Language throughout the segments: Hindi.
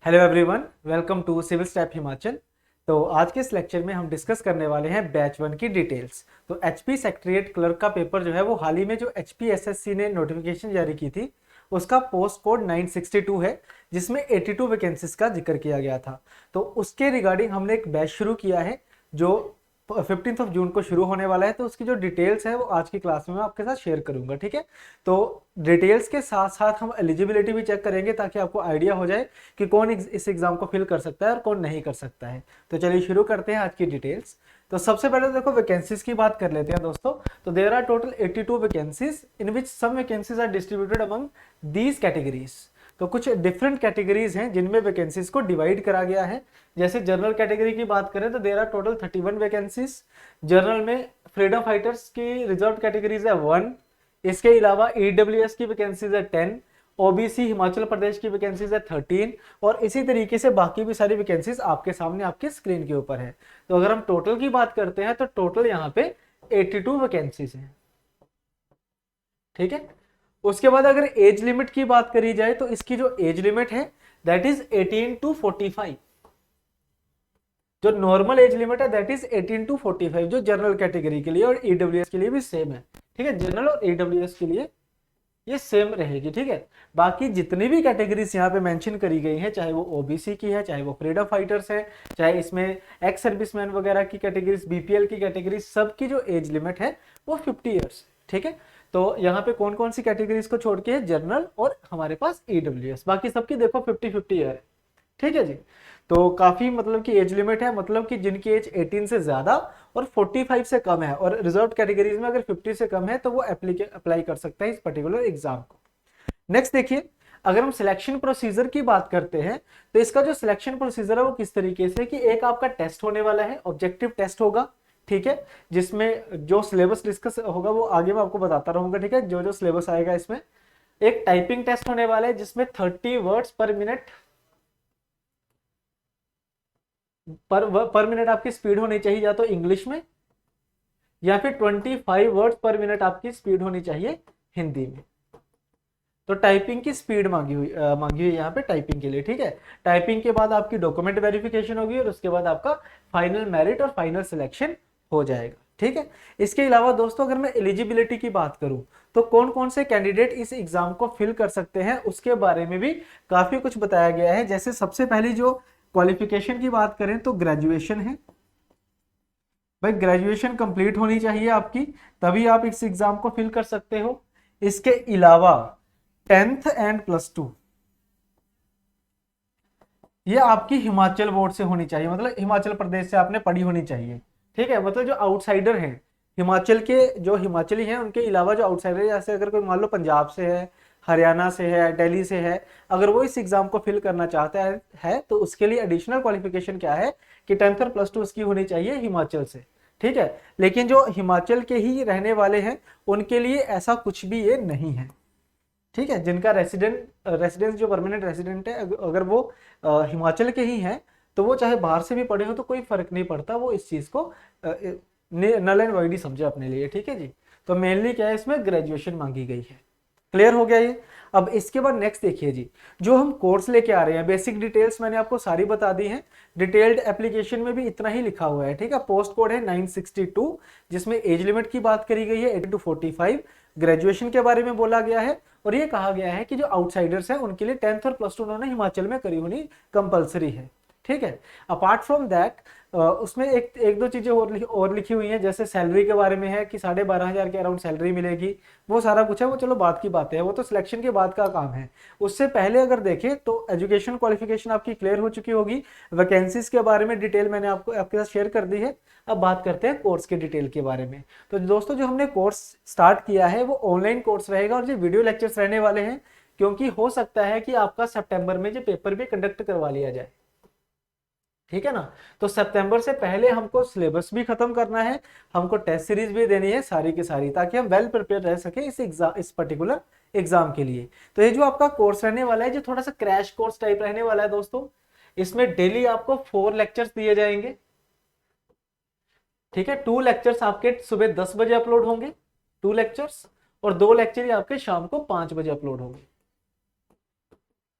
Hello everyone, welcome to civil step Himachal. तो आज के इस लेक्चर में हम डिस्कस करने वाले हैं बैच 1 की डिटेल्स। तो एचपी सेक्रेटरीट क्लर्क का पेपर जो है वो हाल ही में जो एचपीएसएससी ने नोटिफिकेशन जारी की थी उसका पोस्ट कोड 962 है, जिसमें 82 वैकेंसीज का जिक्र किया गया था। तो उसके रिगार्डिंग हमने एक बैच शुरू किया है जो 15 जून को शुरू होने वाला है। तो उसकी जो डिटेल्स है वो आज की क्लास में मैं आपके साथ शेयर करूंगा, ठीक है। तो डिटेल्स के साथ साथ हम एलिजिबिलिटी भी चेक करेंगे ताकि आपको आइडिया हो जाए कि कौन इस एग्जाम को फिल कर सकता है और कौन नहीं कर सकता है। तो चलिए शुरू करते हैं आज की डिटेल्स। तो सबसे पहले तो देखो वैकेंसीज की बात कर लेते हैं दोस्तों। तो there are total 82 vacancies in which some vacancies are distributed among these categories. तो कुछ डिफरेंट कैटेगरीज हैं जिनमें वैकेंसीज को डिवाइड करा गया है। जैसे जनरल कैटेगरी की बात करें तो there are total 31 vacancies. General में फ्रीडम फाइटर्स की रिजर्व कैटेगरीज है 1। इसके अलावा ईडब्ल्यूएस की वैकेंसीज है 10। ओबीसी हिमाचल प्रदेश की वैकेंसीज है 13। और इसी तरीके से बाकी भी सारी वैकेंसीज आपके सामने आपके स्क्रीन के ऊपर है। तो अगर हम टोटल की बात करते हैं तो टोटल यहाँ पे 82 वैकेंसीज हैं, ठीक है। उसके बाद अगर एज लिमिट की बात करी जाए तो इसकी जो एज लिमिट है दैट इज 18 टू 45। जो नॉर्मल एज लिमिट है दैट इज 18 टू 45 जो जनरल कैटेगरी के लिए और ईडब्ल्यूएस के लिए भी सेम है, ठीक है। जनरल और ईडब्ल्यूएस के लिए ये सेम रहेगी, ठीक है। बाकी जितनी भी कैटेगरीज यहाँ पे मेंशन करी गई हैं, चाहे वो ओबीसी की है, चाहे वो फ्रीडम फाइटर्स है, चाहे इसमें एक्स सर्विसमैन वगैरह की कैटेगरीज, बीपीएल की कैटेगरीज, सबकी जो एज लिमिट है वो 50 ईयर्स, ठीक है। तो यहाँ पे कौन कौन सी कैटेगरीज को छोड़ के है, जनरल और हमारे पास ईडब्ल्यूएस, बाकी सबकी देखो 50-50 ईयर है, ठीक है जी। तो काफी मतलब की एज लिमिट है, मतलब कि जिनकी एज 18 से ज्यादा और 45 से कम है, और रिजर्व कैटेगरीज में अगर 50 से कम है तो वो अप्लाई कर सकते हैं इस पर्टिकुलर एग्जाम को। नेक्स्ट देखिए, अगर हम सिलेक्शन प्रोसीजर की बात करते हैं तो इसका जो सिलेक्शन प्रोसीजर है वो किस तरीके से कि एक आपका टेस्ट होने वाला है, ऑब्जेक्टिव टेस्ट होगा, ठीक है, जिसमें जो सिलेबस डिस्कस होगा वो आगे मैं आपको बताता रहूंगा, ठीक है, जो जो सिलेबस आएगा इसमें। एक टाइपिंग टेस्ट होने वाला है जिसमें 30 वर्ड्स पर मिनट पर मिनट आपकी स्पीड होनी चाहिए, या तो इंग्लिश में, या फिर 25 वर्ड्स पर मिनट आपकी स्पीड होनी चाहिए हिंदी में। तो टाइपिंग की स्पीड मांगी हुई यहाँ पे टाइपिंग के लिए, ठीक है। टाइपिंग के बाद आपकी डॉक्यूमेंट वेरिफिकेशन होगी और उसके बाद आपका फाइनल मेरिट और फाइनल सिलेक्शन हो जाएगा, ठीक है। इसके अलावा दोस्तों अगर मैं एलिजिबिलिटी की बात करूं तो कौन कौन से कैंडिडेट इस एग्जाम को फिल कर सकते हैं उसके बारे में भी काफी कुछ बताया गया है। जैसे सबसे पहली जो क्वालिफिकेशन की बात करें तो ग्रेजुएशन है, भाई ग्रेजुएशन कंप्लीट होनी चाहिए आपकी, तभी आप इस एग्जाम को फिल कर सकते हो। इसके अलावा 10th एंड +2 ये आपकी हिमाचल बोर्ड से होनी चाहिए, मतलब हिमाचल प्रदेश से आपने पढ़ी होनी चाहिए, ठीक है। मतलब जो आउटसाइडर हैं हिमाचल के, जो हिमाचली हैं उनके अलावा जो आउटसाइडर, जैसे अगर कोई मान लो पंजाब से है, हरियाणा से है, दिल्ली से है, अगर वो इस एग्जाम को फिल करना चाहता है तो उसके लिए एडिशनल क्वालिफिकेशन क्या है कि 10th और +2 उसकी होनी चाहिए हिमाचल से, ठीक है। लेकिन जो हिमाचल के ही रहने वाले हैं उनके लिए ऐसा कुछ भी ये नहीं है, ठीक है। जिनका रेसिडेंस जो परमानेंट रेसिडेंट है अगर वो हिमाचल के ही हैं तो वो चाहे बाहर से भी पढ़े हो तो कोई फर्क नहीं पड़ता, वो इस चीज को नल एंड वाइड ही समझे अपने लिए, ठीक है जी। तो मेनली क्या है, इसमें ग्रेजुएशन मांगी गई है। क्लियर हो गया ये। अब इसके बाद नेक्स्ट देखिए जी, जो हम कोर्स लेके आ रहे हैं, बेसिक डिटेल्स मैंने आपको सारी बता दी हैं। डिटेल्ड एप्लीकेशन में भी इतना ही लिखा हुआ है, ठीक है। पोस्ट कोड है 962, जिसमें एज लिमिट की बात करी गई है 18 to 45। ग्रेजुएशन के बारे में बोला गया है और ये कहा गया है कि जो आउटसाइडर्स हैं उनके लिए 10th और +2 उन्होंने हिमाचल में करी होनी कंपलसरी है, ठीक है। अपार्ट फ्रॉम दैट उसमें एक दो चीजें और लिखी हुई हैं, जैसे सैलरी के बारे में है कि 12,500 के अराउंड सैलरी मिलेगी, वो सारा कुछ है, वो चलो बात की बात है, वो तो सिलेक्शन के बाद का काम है। उससे पहले अगर देखें तो एजुकेशन क्वालिफिकेशन आपकी क्लियर हो चुकी होगी। वैकेंसीज के बारे में डिटेल मैंने आपको आपके साथ शेयर कर दी है। अब बात करते हैं कोर्स के डिटेल के बारे में। तो दोस्तों जो हमने कोर्स स्टार्ट किया है वो ऑनलाइन कोर्स रहेगा और जो वीडियो लेक्चर्स रहने वाले हैं, क्योंकि हो सकता है कि आपका सितंबर में जो पेपर भी कंडक्ट करवा लिया जाए, ठीक है ना। तो सितंबर से पहले हमको सिलेबस भी खत्म करना है, हमको टेस्ट सीरीज भी देनी है सारी की सारी, ताकि हम वेल प्रिपेयर रह सके इस पर्टिकुलर एग्जाम के लिए। तो ये जो आपका कोर्स रहने वाला है जो थोड़ा सा क्रैश कोर्स टाइप रहने वाला है दोस्तों, इसमें डेली आपको 4 लेक्चर्स दिए जाएंगे, ठीक है। 2 लेक्चर्स आपके सुबह 10 बजे अपलोड होंगे, 2 लेक्चर्स, और 2 लेक्चर आपके शाम को 5 बजे अपलोड होंगे,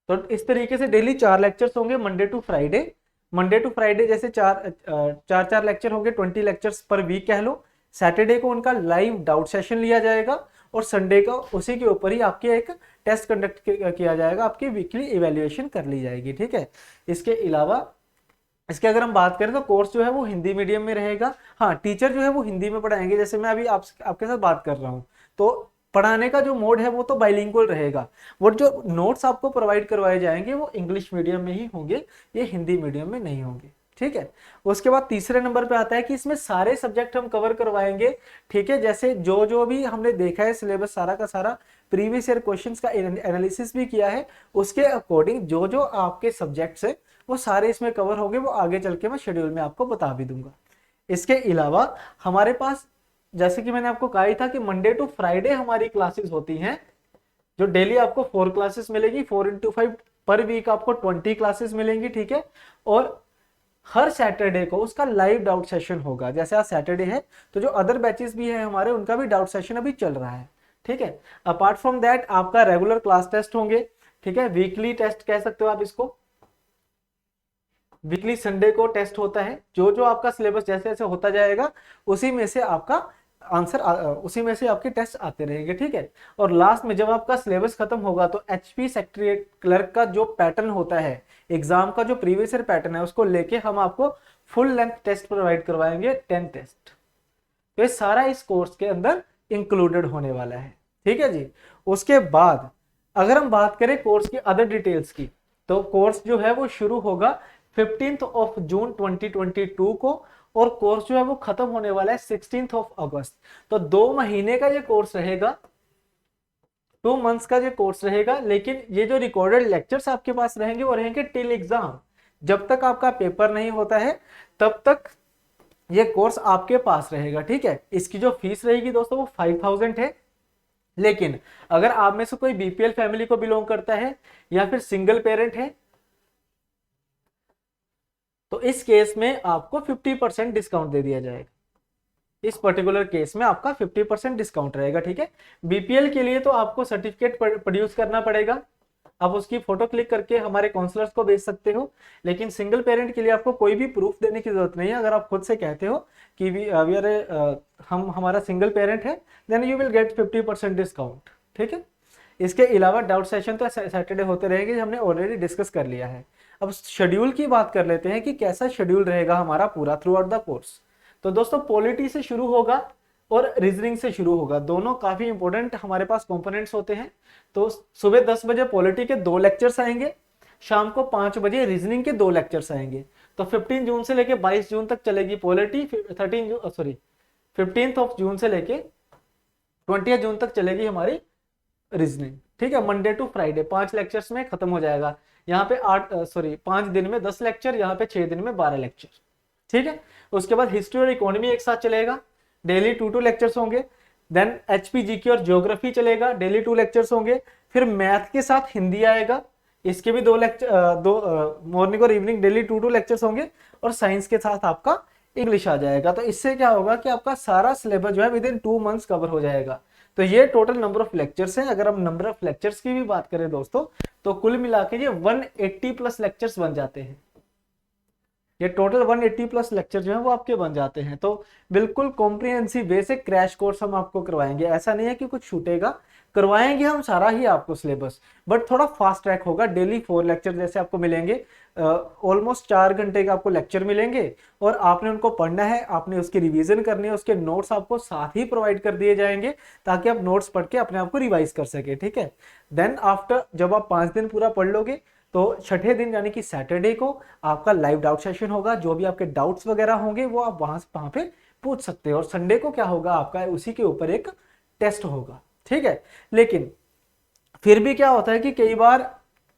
तो इस तरीके से डेली 4 लेक्चर्स होंगे Monday to Friday. Monday to Friday जैसे चार लेक्चर होंगे, 20 लेक्चर्स पर वीक कह लो। सैटरडे को उनका लाइव डाउट सेशन लिया जाएगा और संडे को उसी के ऊपर ही आपके एक टेस्ट कंडक्ट किया जाएगा, आपकी वीकली इवेल्युएशन कर ली जाएगी। ठीक है, इसके अलावा इसके अगर हम बात करें तो कोर्स जो है वो हिंदी मीडियम में रहेगा। हाँ, टीचर जो है वो हिंदी में पढ़ाएंगे, जैसे मैं अभी आपके साथ बात कर रहा हूँ। तो पढ़ाने का जो मोड है वो तो बाइलिंगुअल रहेगा। वो जो नोट्स आपको प्रोवाइड करवाए जाएंगे वो इंग्लिश मीडियम में ही होंगे, ये हिंदी मीडियम में नहीं होंगे। ठीक है, उसके बाद तीसरे नंबर पे आता है कि इसमें सारे सब्जेक्ट हम कवर करवाएंगे। ठीक है, जैसे जो जो भी हमने देखा है सिलेबस सारा का सारा, प्रीवियस ईयर क्वेश्चंस का एनालिसिस भी किया है, उसके अकॉर्डिंग जो जो आपके सब्जेक्ट्स है वो सारे इसमें कवर होंगे। वो आगे चल के मैं शेड्यूल में आपको बता भी दूंगा। इसके अलावा हमारे पास, जैसे कि मैंने आपको कहा ही था कि मंडे टू फ्राइडे हमारी क्लासेस होती हैं, जो डेली आपको 4 क्लासेस मिलेगी, 4x5 पर वीक आपको 20 क्लासेस मिलेंगी। ठीक है, और हर सैटरडे को उसका लाइव डाउट सेशन होगा। जैसे आज सैटरडे है तो जो अदर बैचेस भी है हमारे, उनका भी डाउट सेशन अभी चल रहा है। ठीक है, अपार्ट फ्रॉम दैट आपका रेगुलर क्लास टेस्ट होंगे। ठीक है, वीकली टेस्ट कह सकते हो आप इसको, वीकली संडे को टेस्ट होता है। जो जो आपका सिलेबस जैसे जैसे होता जाएगा उसी में से आपका आंसर उसी में से आपके टेस्ट आते रहेंगे। ठीक है, और लास्ट में जब आपका सिलेबस खत्म होगा तो एचपी सेक्रेटरीट क्लर्क का जो पैटर्न होता है एग्जाम का, जो प्रीवियस ईयर पैटर्न है, उसको लेके हम आपको फुल लेंथ टेस्ट प्रोवाइड करवाएंगे, 10 टेस्ट। तो ये सारा इस कोर्स के अंदर इंक्लूडेड होने वाला है। ठीक है जी। उसके बाद अगर हम बात करें कोर्स की अदर डिटेल्स की, तो कोर्स जो है वो शुरू होगा 15 जून 2022 को, और कोर्स जो है वो खत्म होने वाला है 16 अगस्त। तो 2 महीने का ये कोर्स रहेगा, 2 मंथ्स का ये कोर्स रहेगा। लेकिन ये जो रिकॉर्डेड लेक्चर्स आपके पास रहेंगे वो रहेंगे टिल एग्जाम। जब तक आपका पेपर नहीं होता है तब तक ये कोर्स आपके पास रहेगा। ठीक है, इसकी जो फीस रहेगी दोस्तों वो 5000 है। लेकिन अगर आप में से कोई बीपीएल फैमिली को बिलोंग करता है या फिर सिंगल पेरेंट है तो इस केस में आपको 50% डिस्काउंट दे दिया जाएगा। इस पर्टिकुलर केस में आपका 50% डिस्काउंट रहेगा। ठीक है, बीपीएल के लिए तो आपको सर्टिफिकेट प्रोड्यूस करना पड़ेगा, आप उसकी फोटो क्लिक करके हमारे काउंसलर्स को भेज सकते हो। लेकिन सिंगल पेरेंट के लिए आपको कोई भी प्रूफ देने की जरूरत नहीं है। अगर आप खुद से कहते हो कि हम हमारा सिंगल पेरेंट है, then you will get 50% discount. ठीक है, इसके अलावा डाउट सेशन तो सैटरडे होते रहेंगे, हमने ऑलरेडी डिस्कस कर लिया है। अब शेड्यूल की बात कर लेते हैं कि कैसा शेड्यूल रहेगा हमारा पूरा थ्रू आउट द कोर्स। तो दोस्तों पॉलिटी से शुरू होगा और रीजनिंग से शुरू होगा, दोनों काफी इंपॉर्टेंट हमारे पास कंपोनेंट्स होते हैं। तो सुबह 10 बजे पॉलिटी के 2 लेक्चर्स आएंगे, शाम को 5 बजे रीजनिंग के 2 लेक्चर्स आएंगे। तो 15 जून से लेके 22 जून तक चलेगी पॉलिटी, 15 जून से लेके 20 जून तक चलेगी हमारी रीजनिंग। ठीक है, मंडे टू फ्राइडे 5 लेक्चर्स में खत्म हो जाएगा। यहाँ पे 5 दिन में 10 लेक्चर, यहाँ पे 6 दिन में 12 लेक्चर। ठीक है, उसके बाद हिस्ट्री और इकोनॉमी एक साथ चलेगा, डेली 2 लेक्चर्स होंगे। देन एचपीजीके और ज्योग्राफी चलेगा, डेली 2 लेक्चर्स होंगे। फिर मैथ के साथ हिंदी आएगा, इसके भी 2 लेक्चर, मॉर्निंग और इवनिंग डेली 2 लेक्चर्स होंगे। और साइंस के साथ आपका इंग्लिश आ जाएगा। तो इससे क्या होगा कि आपका सारा सिलेबस जो है विद इन 2 मंथ्स कवर हो जाएगा। तो ये टोटल नंबर ऑफ लेक्चर्स हैं। अगर हम नंबर ऑफ लेक्चर्स की भी बात करें दोस्तों, तो कुल मिला के ये 180 प्लस लेक्चर्स बन जाते हैं। ये टोटल 180 प्लस लेक्चर जो है वो आपके बन जाते हैं। तो बिल्कुल कॉम्प्रिहेंसिव वे से क्रैश कोर्स हम आपको करवाएंगे। ऐसा नहीं है कि कुछ छूटेगा, करवाएंगे हम सारा ही आपको सिलेबस, बट थोड़ा फास्ट ट्रैक होगा। डेली 4 लेक्चर जैसे आपको मिलेंगे, ऑलमोस्ट 4 घंटे के आपको लेक्चर मिलेंगे और आपने उनको पढ़ना है, आपने उसकी रिवीजन करनी है, उसके नोट्स आपको साथ ही प्रोवाइड कर दिए जाएंगे ताकि आप नोट्स पढ़ के अपने आप को रिवाइज कर सके। ठीक है, देन आफ्टर जब आप 5 दिन पूरा पढ़ लोगे तो छठे दिन यानी कि सैटरडे को आपका लाइव डाउट सेशन होगा। जो भी आपके डाउट्स वगैरह होंगे वो आप वहां पे पूछ सकते हो। और संडे को क्या होगा आपका, उसी के ऊपर एक टेस्ट होगा। ठीक है, लेकिन फिर भी क्या होता है कि कई बार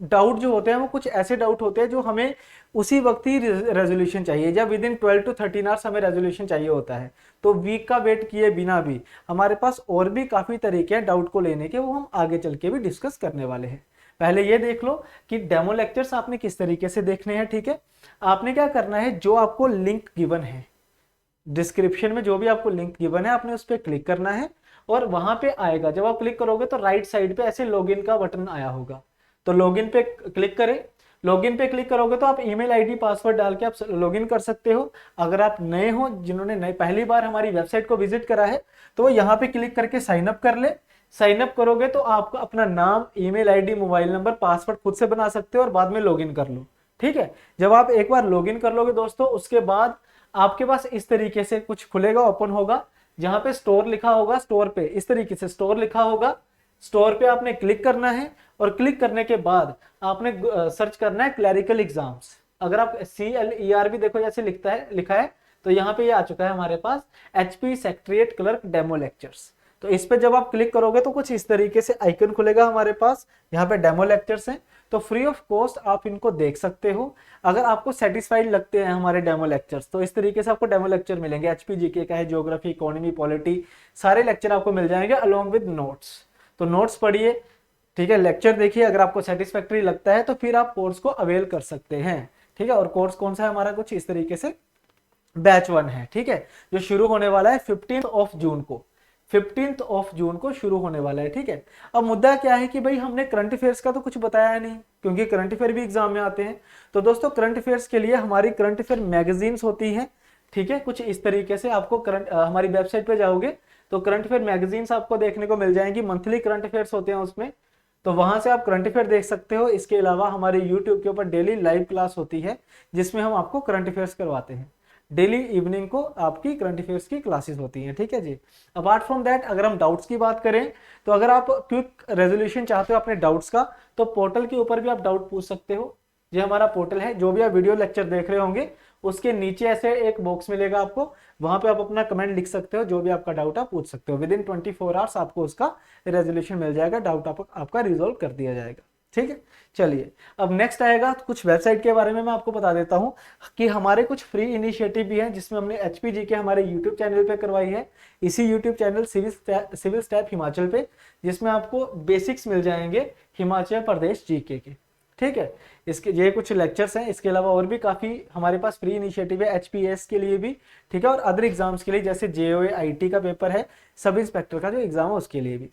डाउट जो होते हैं वो कुछ ऐसे डाउट होते हैं जो हमें उसी वक्त ही रेजोल्यूशन चाहिए, या विद इन 12 to 13 आवर्स हमें रेजोल्यूशन चाहिए होता है। तो वीक का वेट किए बिना भी हमारे पास और भी काफी तरीके हैं डाउट को लेने के, वो हम आगे चल के भी डिस्कस करने वाले हैं। पहले ये देख लो कि डेमो लेक्चर्स आपने किस तरीके से देखने हैं। ठीक है, आपने क्या करना है, जो आपको लिंक गिवन है डिस्क्रिप्शन में, जो भी आपको लिंक गिवन है आपने उस पर क्लिक करना है और वहां पे आएगा। जब आप क्लिक करोगे तो राइट साइड पे ऐसे लॉगिन का बटन आया होगा, तो लॉगिन पे क्लिक करें। लॉगिन पे क्लिक करोगे तो आप ईमेल आईडी पासवर्ड डाल के आप लॉगिन कर सकते हो। अगर आप नए हो, जिन्होंने नए पहली बार हमारी वेबसाइट को विजिट करा है, तो वो यहाँ पे क्लिक करके साइन अप कर ले। साइन अप करोगे तो आपको अपना नाम, email ID, mobile number, password खुद से बना सकते हो और बाद में लॉगिन कर लो। ठीक है, जब आप एक बार लॉगिन कर लोगे दोस्तों, उसके बाद आपके पास इस तरीके से कुछ खुलेगा, ओपन होगा, जहां पे स्टोर लिखा होगा। स्टोर पे इस तरीके से स्टोर लिखा होगा, स्टोर पे आपने क्लिक करना है और क्लिक करने के बाद आपने सर्च करना है क्लरिकल एग्जाम्स। अगर आप CLER भी देखो जैसे लिखा है, तो यहाँ पे ये आ चुका है हमारे पास, HP secretariat clerk demo lectures. तो इस पे जब आप क्लिक करोगे तो कुछ इस तरीके से आइकन खुलेगा हमारे पास, यहाँ पे डेमो लेक्चर्स हैं। तो फ्री ऑफ कॉस्ट आप इनको देख सकते हो। अगर आपको सेटिस्फाइड लगते हैं हमारे डेमो लेक्चर्स, तो इस तरीके से आपको डेमो लेक्चर मिलेंगे। HP GK का है, ज्योग्राफी, इकोनॉमी, पॉलिटी, सारे लेक्चर आपको मिल जाएंगे अलोंग विद नोट्स। तो नोट्स पढ़िए, ठीक है, लेक्चर देखिए। अगर आपको सेटिस्फैक्टरी लगता है तो फिर आप कोर्स को अवेल कर सकते हैं। ठीक है, और कोर्स कौन सा है हमारा, कुछ इस तरीके से बैच 1 है। ठीक है, जो शुरू होने वाला है 15 जून को, 15 जून को शुरू होने वाला है। ठीक है, अब मुद्दा क्या है कि भाई हमने करंट अफेयर्स का तो कुछ बताया नहीं, क्योंकि करंट अफेयर भी एग्जाम में आते हैं। तो दोस्तों करंट अफेयर्स के लिए हमारी करंट अफेयर मैगजीन्स होती हैं। ठीक है, कुछ इस तरीके से आपको हमारी वेबसाइट पे जाओगे तो करंट अफेयर मैगजीन्स आपको देखने को मिल जाएंगी। मंथली करंट अफेयर्स होते हैं उसमें, तो वहां से आप करंट अफेयर देख सकते हो। इसके अलावा हमारे यूट्यूब के ऊपर डेली लाइव क्लास होती है, जिसमें हम आपको करंट अफेयर्स करवाते हैं। डेली इवनिंग को आपकी करंट अफेयर्स की क्लासेस होती हैं। ठीक है जी। अपार्ट फ्रॉम दैट, अगर हम डाउट्स की बात करें, तो अगर आप क्विक रेजोल्यूशन चाहते हो अपने डाउट्स का, तो पोर्टल के ऊपर भी आप डाउट पूछ सकते हो। ये हमारा पोर्टल है, जो भी आप वीडियो लेक्चर देख रहे होंगे उसके नीचे ऐसे एक बॉक्स मिलेगा आपको, वहां पे आप अपना कमेंट लिख सकते हो, जो भी आपका डाउट आप पूछ सकते हो। विद इन 24 आवर्स आपको उसका रेजोल्यूशन मिल जाएगा, डाउट आपका रिजोल्व कर दिया जाएगा। ठीक है, चलिए अब नेक्स्ट आएगा कुछ वेबसाइट के बारे में मैं आपको बता देता हूं कि हमारे कुछ फ्री इनिशिएटिव भी हैं, जिसमें हमने HP GK हमारे यूट्यूब चैनल पे करवाई है। इसी YouTube channel civil step Himachal पे, जिसमें आपको बेसिक्स मिल जाएंगे हिमाचल प्रदेश GK के। ठीक है, इसके ये कुछ लेक्चर्स हैं। इसके अलावा और भी काफी हमारे पास फ्री इनिशिएटिव है HPS के लिए भी। ठीक है, और अदर एग्जाम्स के लिए, जैसे JOA IT का पेपर है, सब इंस्पेक्टर का जो एग्जाम है उसके लिए भी।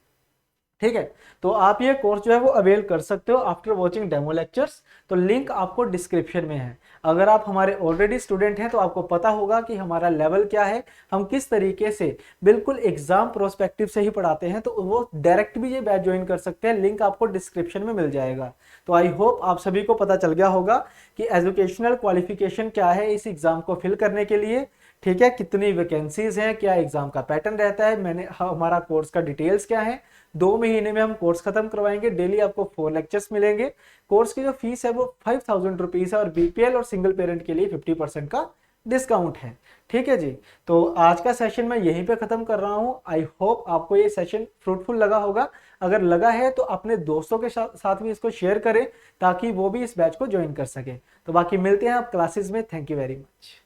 ठीक है, तो आप ये कोर्स जो है वो अवेल कर सकते हो आफ्टर वॉचिंग डेमो लेक्चर्स। तो लिंक आपको डिस्क्रिप्शन में है। अगर आप हमारे ऑलरेडी स्टूडेंट हैं तो आपको पता होगा कि हमारा लेवल क्या है, हम किस तरीके से बिल्कुल एग्जाम प्रोस्पेक्टिव से ही पढ़ाते हैं, तो वो डायरेक्ट भी ये बैच ज्वाइन कर सकते हैं। लिंक आपको डिस्क्रिप्शन में मिल जाएगा। तो आई होप आप सभी को पता चल गया होगा कि एजुकेशनल क्वालिफिकेशन क्या है इस एग्जाम को फिल करने के लिए। ठीक है, कितनी वैकेंसीज हैं, क्या एग्जाम का पैटर्न रहता है, हमारा कोर्स का डिटेल्स क्या है। 2 महीने में हम कोर्स खत्म करवाएंगे। डेली आपको 4 लेक्चर्स मिलेंगे। कोर्स की जो फीस है वो 5000 रुपीज है, और BPL और सिंगल पेरेंट के लिए 50% का डिस्काउंट है। ठीक है जी, तो आज का सेशन मैं यहीं पे खत्म कर रहा हूँ। आई होप आपको ये सेशन फ्रूटफुल लगा होगा। अगर लगा है तो अपने दोस्तों के साथ भी इसको शेयर करें, ताकि वो भी इस बैच को ज्वाइन कर सके। तो बाकी मिलते हैं आप क्लासेस में। Thank you very much.